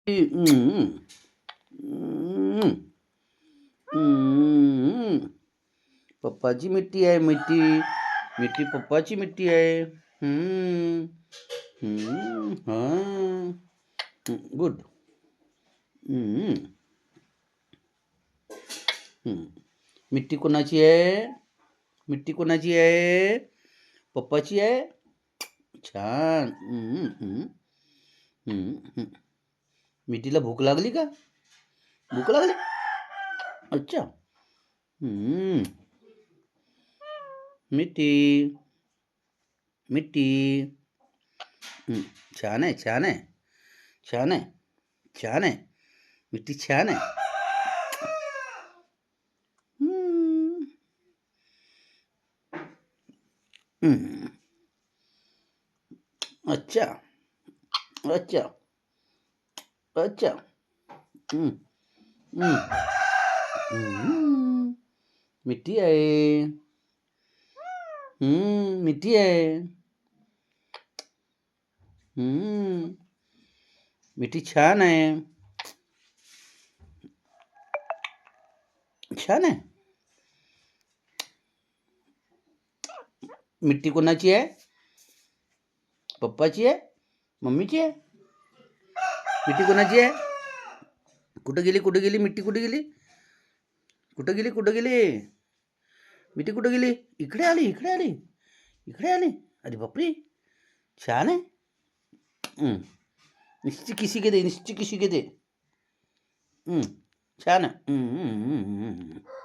हम्म, हम्म, हम्म. पप्पाची मिट्टी आहे. मिट्टी मिट्टी पप्पाची मिट्टी आहे. हम्म, हा. गुड. हम्म, हम्म. मिट्टी कोणाची आहे? मिट्टी कोणाची आहे? पप्पाची आहे. छान. हम्म. मिट्टीला भूक लागली का? भूक लागली. अच्छा. हम्म. मिट्टी मिट्टी. हम्म. छान आहे. छान आहे. छान आहे. छान आहे. मिट्टी छान आहे. हम्म. हम्म. अच्छा. अच्छा. अच्छा. हम्म. हम्म. हम्म. मिट्टी आहे. मिट्टी आहे. मिट्टी छान आहे. छान आहे. मिट्टी कोणाची आहे? पप्पाची आहे. मम्मीची आहे. मिट्टी कोणाची आहे? कुठं गेली? कुठं गेली? मिट्टी कुठे गेली? कुठं गेली? कुठं गेली? मिट्टी कुठं गेली? इकडे आली. इकडे आली. इकडे आली. अरे बापरे. छान आहे. निश्चित किसी के दे. निश्चित किसी के दे. छान आहे.